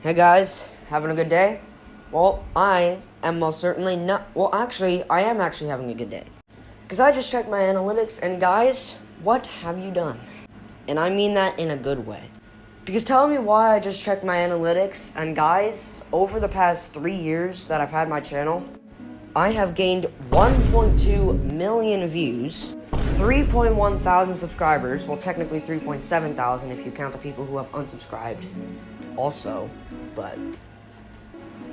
Hey guys, having a good day? Well, I am most certainly not. Well, actually, I am actually having a good day. Because I just checked my analytics, and guys, what have you done? And I mean that in a good way. Because tell me why I just checked my analytics, and guys, over the past 3 years that I've had my channel, I have gained 1.2 million views, 3.1 thousand subscribers, well technically 3.7 thousand if you count the people who have unsubscribed also, but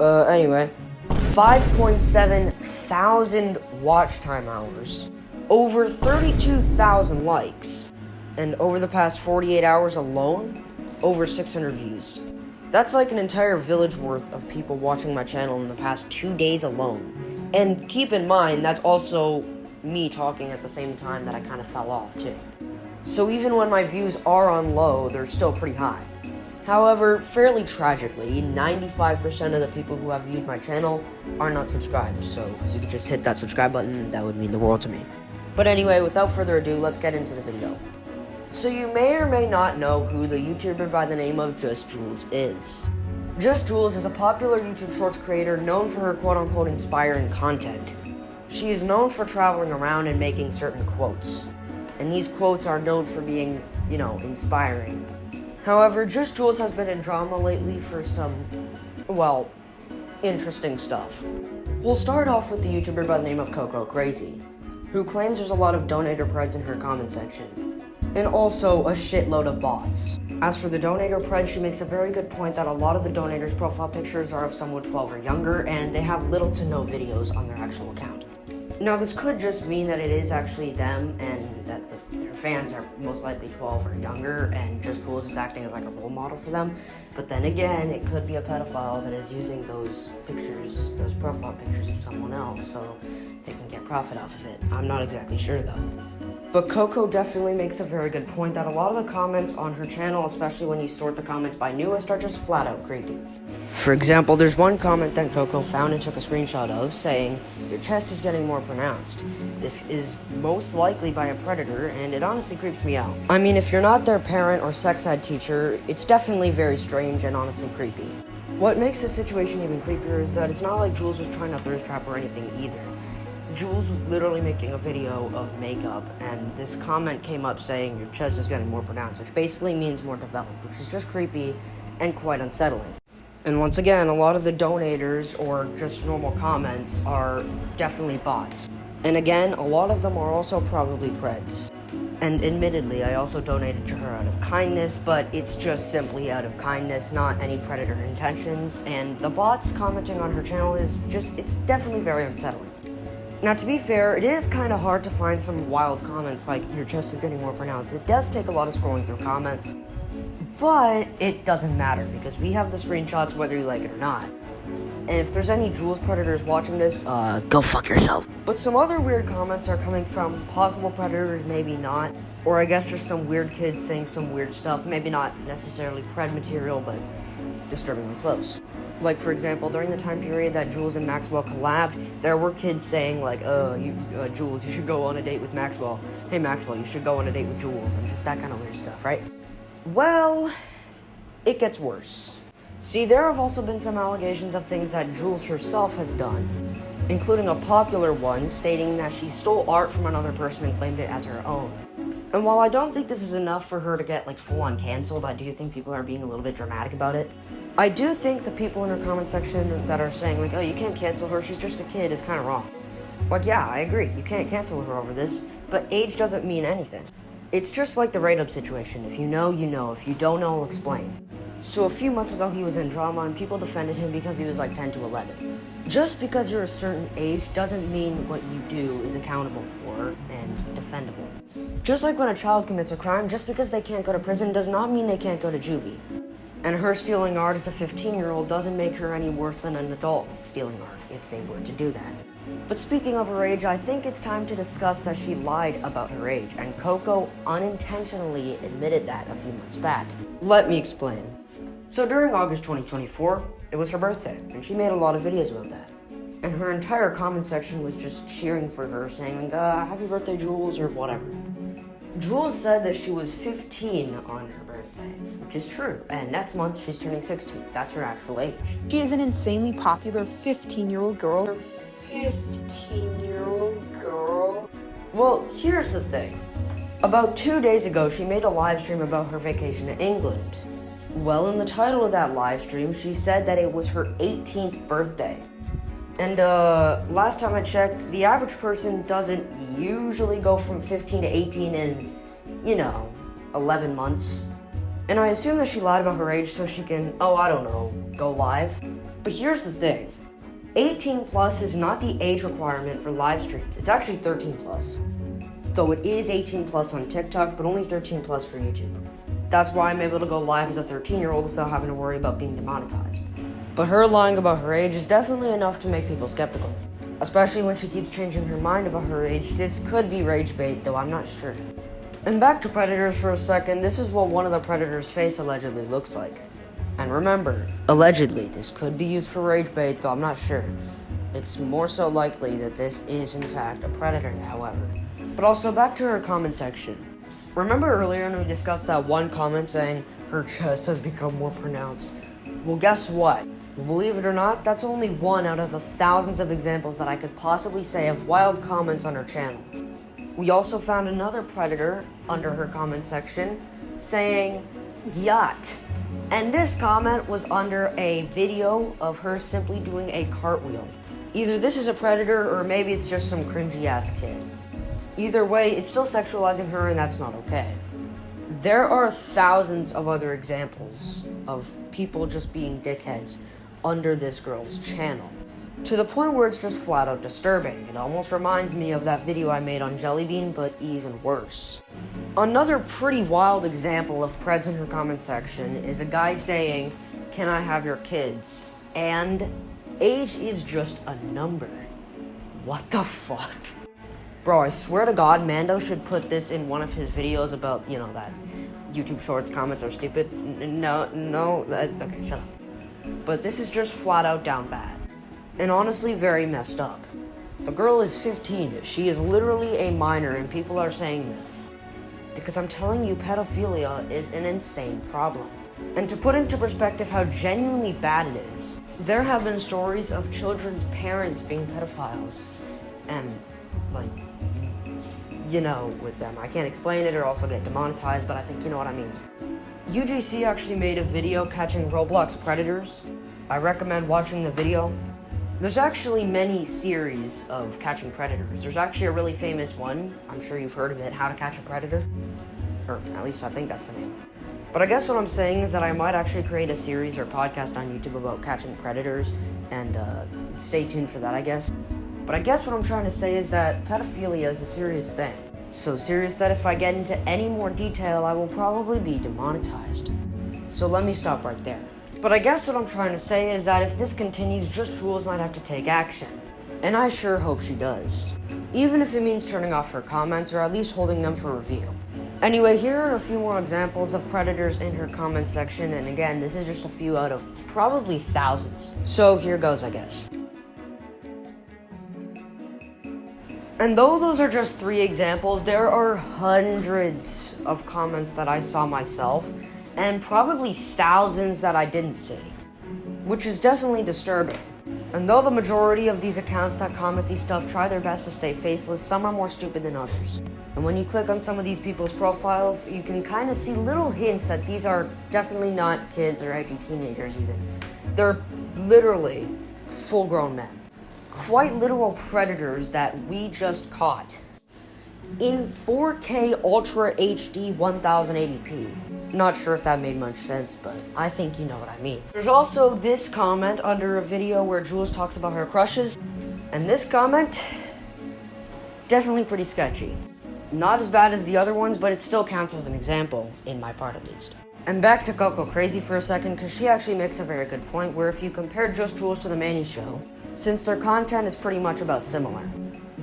anyway, 5.7 thousand watch time hours, over 32,000 likes, and over the past 48 hours alone, over 600 views. That's like an entire village worth of people watching my channel in the past 2 days alone. And keep in mind, that's also me talking at the same time that I kind of fell off too. So even when my views are on low, they're still pretty high. However, fairly tragically, 95% of the people who have viewed my channel are not subscribed, so if you could just hit that subscribe button, that would mean the world to me. But anyway, without further ado, let's get into the video. So you may or may not know who the YouTuber by the name of JustJules is. JustJules is a popular YouTube Shorts creator known for her quote-unquote inspiring content. She is known for traveling around and making certain quotes. And these quotes are known for being, inspiring. However, JustJules has been in drama lately for some, interesting stuff. We'll start off with the YouTuber by the name of Coco Crazy, who claims there's a lot of donator preds in her comment section, and also a shitload of bots. As for the donator preds, she makes a very good point that a lot of the donators' profile pictures are of someone 12 or younger, and they have little to no videos on their actual account. Now, this could just mean that it is actually them, and that their fans are most likely 12 or younger, and JustJules is acting as like a role model for them. But then again, it could be a pedophile that is using those pictures, those profile pictures of someone else, so they can get profit off of it. I'm not exactly sure though. But Coco definitely makes a very good point that a lot of the comments on her channel, especially when you sort the comments by newest, are just flat out creepy. For example, there's one comment that Coco found and took a screenshot of saying, "Your chest is getting more pronounced." This is most likely by a predator, and it honestly creeps me out. I mean, if you're not their parent or sex ed teacher, it's definitely very strange and honestly creepy. What makes the situation even creepier is that it's not like Jules was trying to thirst trap or anything either. Jules was literally making a video of makeup, and this comment came up saying your chest is getting more pronounced, which basically means more developed, which is just creepy and quite unsettling. And once again, a lot of the donators or just normal comments are definitely bots. And again, a lot of them are also probably preds. And admittedly, I also donated to her out of kindness, but it's just simply out of kindness, not any predator intentions. And the bots commenting on her channel it's definitely very unsettling. Now, to be fair, it is kind of hard to find some wild comments like, "Your chest is getting more pronounced." It does take a lot of scrolling through comments, but it doesn't matter because we have the screenshots whether you like it or not. And if there's any Jules predators watching this, go fuck yourself. But some other weird comments are coming from possible predators, maybe not, or I guess just some weird kids saying some weird stuff, maybe not necessarily pred material, but disturbingly close. Like, for example, during the time period that Jules and Maxwell collabed, there were kids saying, like, Jules, you should go on a date with Maxwell. Hey, Maxwell, you should go on a date with Jules, and just that kind of weird stuff, right? Well, it gets worse. See, there have also been some allegations of things that Jules herself has done, including a popular one stating that she stole art from another person and claimed it as her own. And while I don't think this is enough for her to get, full-on canceled, I do think people are being a little bit dramatic about it. I do think the people in her comment section that are saying, oh, you can't cancel her, she's just a kid, is kind of wrong. Yeah, I agree, you can't cancel her over this, but age doesn't mean anything. It's just like the write-up situation. If you know, you know. If you don't know, I'll explain. So a few months ago, he was in drama, and people defended him because he was 10 to 11. Just because you're a certain age doesn't mean what you do is accountable for and defendable. Just like when a child commits a crime, just because they can't go to prison does not mean they can't go to juvie. And her stealing art as a 15-year-old doesn't make her any worse than an adult stealing art, if they were to do that. But speaking of her age, I think it's time to discuss that she lied about her age, and Coco unintentionally admitted that a few months back. Let me explain. So during August 2024, it was her birthday, and she made a lot of videos about that. And her entire comment section was just cheering for her, saying, happy birthday, Jules, or whatever. Jules said that she was 15 on her birthday, which is true, and next month she's turning 16. That's her actual age. She is an insanely popular 15-year-old girl. 15-year-old girl? Well, here's the thing. About 2 days ago, she made a live stream about her vacation to England. Well, in the title of that live stream, she said that it was her 18th birthday. And, last time I checked, the average person doesn't usually go from 15 to 18 in, 11 months. And I assume that she lied about her age so she can, go live. But here's the thing. 18 plus is not the age requirement for live streams. It's actually 13 plus. Though it is 18 plus on TikTok, but only 13 plus for YouTube. That's why I'm able to go live as a 13-year-old without having to worry about being demonetized. But her lying about her age is definitely enough to make people skeptical. Especially when she keeps changing her mind about her age. This could be rage bait, though I'm not sure. And back to predators for a second, this is what one of the predators' face allegedly looks like. And remember, allegedly, this could be used for rage bait, though I'm not sure. It's more so likely that this is in fact a predator, however. But also back to her comment section. Remember earlier when we discussed that one comment saying her chest has become more pronounced? Well, guess what? Believe it or not, that's only one out of the thousands of examples that I could possibly say of wild comments on her channel. We also found another predator under her comment section saying, yacht. And this comment was under a video of her simply doing a cartwheel. Either this is a predator or maybe it's just some cringy ass kid. Either way, it's still sexualizing her and that's not okay. There are thousands of other examples of people just being dickheads under this girl's channel. To the point where it's just flat out disturbing. It almost reminds me of that video I made on Jellybean, but even worse. Another pretty wild example of preds in her comment section is a guy saying, "Can I have your kids?" And age is just a number. What the fuck? Bro, I swear to God, Mando should put this in one of his videos about, that YouTube Shorts comments are stupid. Okay, shut up. But this is just flat out down bad. And honestly, very messed up. The girl is 15. She is literally a minor, and people are saying this. Because I'm telling you, pedophilia is an insane problem. And to put into perspective how genuinely bad it is, there have been stories of children's parents being pedophiles. And, with them. I can't explain it or also get demonetized, but I think you know what I mean. UGC actually made a video catching Roblox predators. I recommend watching the video. There's actually many series of catching predators. There's actually a really famous one. I'm sure you've heard of it, How to Catch a Predator. Or at least I think that's the name. But I guess what I'm saying is that I might actually create a series or podcast on YouTube about catching predators, and stay tuned for that, I guess. But I guess what I'm trying to say is that pedophilia is a serious thing. So serious that if I get into any more detail, I will probably be demonetized. So let me stop right there. But I guess what I'm trying to say is that if this continues, JustJules might have to take action. And I sure hope she does. Even if it means turning off her comments or at least holding them for review. Anyway, here are a few more examples of predators in her comment section, and again, this is just a few out of probably thousands. So here goes, I guess. And though those are just 3 examples, there are hundreds of comments that I saw myself, and probably thousands that I didn't see, which is definitely disturbing. And though the majority of these accounts that comment these stuff try their best to stay faceless, some are more stupid than others. And when you click on some of these people's profiles, you can kind of see little hints that these are definitely not kids or edgy teenagers even. They're literally full-grown men. Quite literal predators that we just caught. In 4K Ultra HD 1080p. Not sure if that made much sense, but I think you know what I mean. There's also this comment under a video where Jules talks about her crushes. And this comment, definitely pretty sketchy. Not as bad as the other ones, but it still counts as an example, in my part at least. And back to Coco Crazy for a second, because she actually makes a very good point where if you compare JustJules to the Manny Show, since their content is pretty much about similar.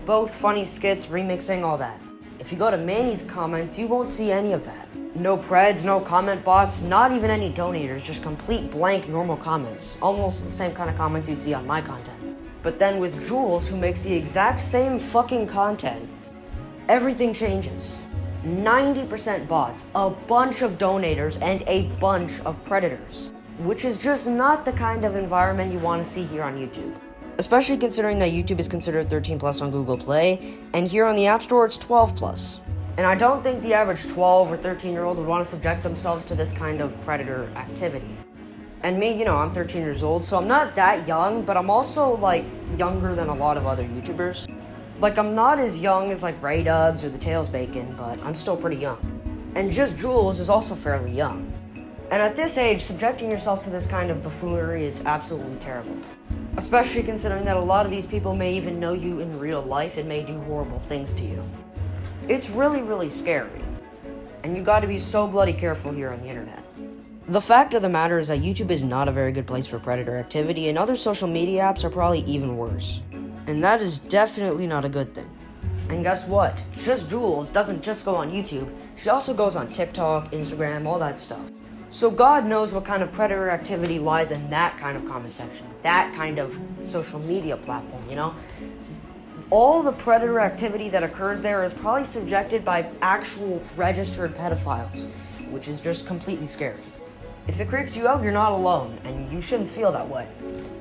Both funny skits, remixing, all that. If you go to Manny's comments, you won't see any of that. No preds, no comment bots, not even any donators, just complete blank normal comments. Almost the same kind of comments you'd see on my content. But then with Jules, who makes the exact same fucking content, everything changes. 90% bots, a bunch of donators, and a bunch of predators. Which is just not the kind of environment you want to see here on YouTube. Especially considering that YouTube is considered 13 plus on Google Play, and here on the App Store it's 12 plus. And I don't think the average 12 or 13-year-old would want to subject themselves to this kind of predator activity. And me, you know, I'm 13 years old, so I'm not that young, but I'm also, like, younger than a lot of other YouTubers. Like, I'm not as young as, like, Ray Dubs or the Tails Bacon, but I'm still pretty young. And JustJules is also fairly young. And at this age, subjecting yourself to this kind of buffoonery is absolutely terrible. Especially considering that a lot of these people may even know you in real life and may do horrible things to you. It's really, really scary. And you gotta be so bloody careful here on the internet. The fact of the matter is that YouTube is not a very good place for predator activity, and other social media apps are probably even worse. And that is definitely not a good thing. And guess what? JustJules doesn't just go on YouTube, she also goes on TikTok, Instagram, all that stuff. So God knows what kind of predator activity lies in that kind of comment section, that kind of social media platform, you know? All the predator activity that occurs there is probably subjected by actual registered pedophiles, which is just completely scary. If it creeps you out, you're not alone, and you shouldn't feel that way.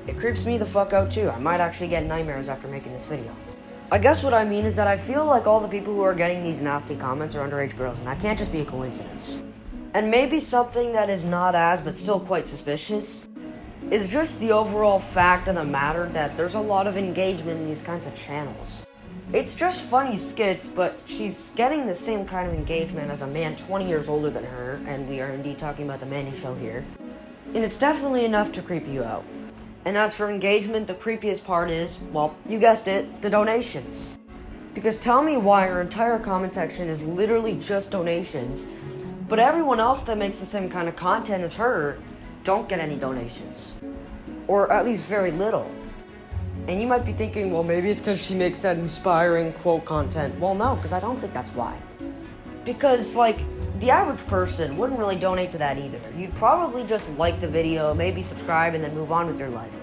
It creeps me the fuck out too. I might actually get nightmares after making this video. I guess what I mean is that I feel like all the people who are getting these nasty comments are underage girls, and that can't just be a coincidence. And maybe something that is not as, but still quite suspicious, is just the overall fact of the matter that there's a lot of engagement in these kinds of channels. It's just funny skits, but she's getting the same kind of engagement as a man 20 years older than her, and we are indeed talking about the Manny Show here. And it's definitely enough to creep you out. And as for engagement, the creepiest part is, well, you guessed it, the donations. Because tell me why her entire comment section is literally just donations, but everyone else that makes the same kind of content as her don't get any donations. Or at least very little. And you might be thinking, well, maybe it's because she makes that inspiring quote content. Well, no, because I don't think that's why. Because, like, the average person wouldn't really donate to that either. You'd probably just like the video, maybe subscribe, and then move on with your life.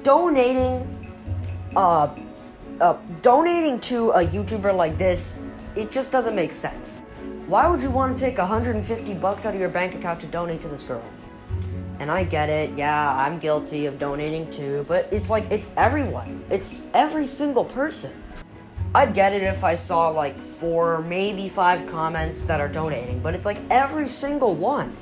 Donating to a YouTuber like this, it just doesn't make sense. Why would you want to take $150 out of your bank account to donate to this girl? And I get it, yeah, I'm guilty of donating too, but it's like, it's everyone. It's every single person. I'd get it if I saw like 4, maybe 5 comments that are donating, but it's like every single one.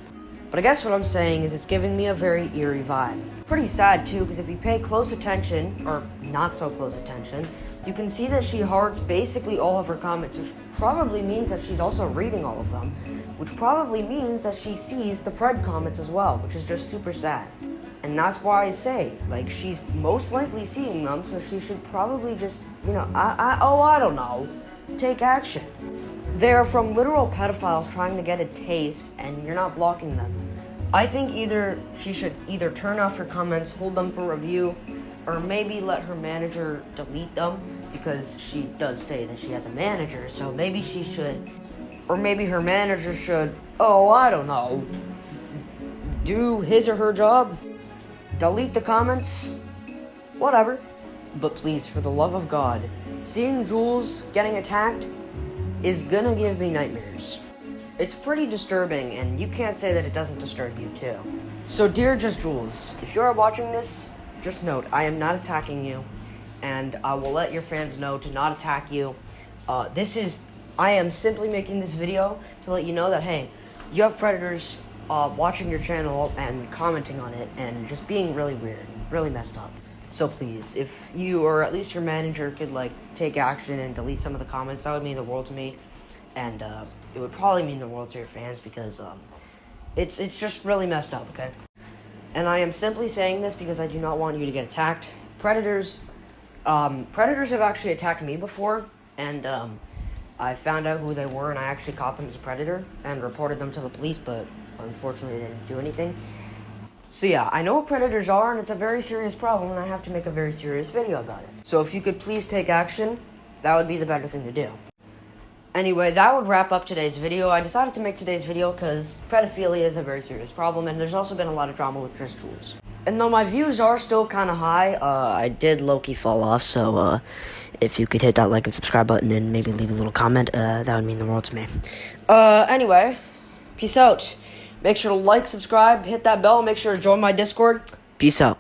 But I guess what I'm saying is it's giving me a very eerie vibe. Pretty sad too, because if you pay close attention, or not so close attention, you can see that she hearts basically all of her comments, which probably means that she's also reading all of them, which probably means that she sees the pred comments as well, which is just super sad. And that's why I say, like, she's most likely seeing them, so she should probably just, you know, I don't know, take action. They are from literal pedophiles trying to get a taste, and you're not blocking them. I think she should either turn off her comments, hold them for review, or maybe let her manager delete them, because she does say that she has a manager, so maybe she should, or maybe her manager should, I don't know, do his or her job, delete the comments, whatever. But please, for the love of God, seeing Jules getting attacked is gonna give me nightmares. It's pretty disturbing, and you can't say that it doesn't disturb you too. So dear JustJules, if you are watching this, just note, I am not attacking you, and I will let your fans know to not attack you. I am simply making this video to let you know that, hey, you have predators watching your channel and commenting on it and just being really weird, really messed up. So please, if you or at least your manager could like take action and delete some of the comments, that would mean the world to me, and it would probably mean the world to your fans because it's just really messed up, okay? And I am simply saying this because I do not want you to get attacked. Predators have actually attacked me before, and I found out who they were, and I actually caught them as a predator and reported them to the police, but unfortunately they didn't do anything. So yeah, I know what predators are, and it's a very serious problem, and I have to make a very serious video about it. So if you could please take action, that would be the better thing to do. Anyway, that would wrap up today's video. I decided to make today's video because pedophilia is a very serious problem, and there's also been a lot of drama with JustJules. And though my views are still kind of high, I did low-key fall off, so, if you could hit that like and subscribe button and maybe leave a little comment, that would mean the world to me. Anyway, peace out. Make sure to like, subscribe, hit that bell, make sure to join my Discord. Peace out.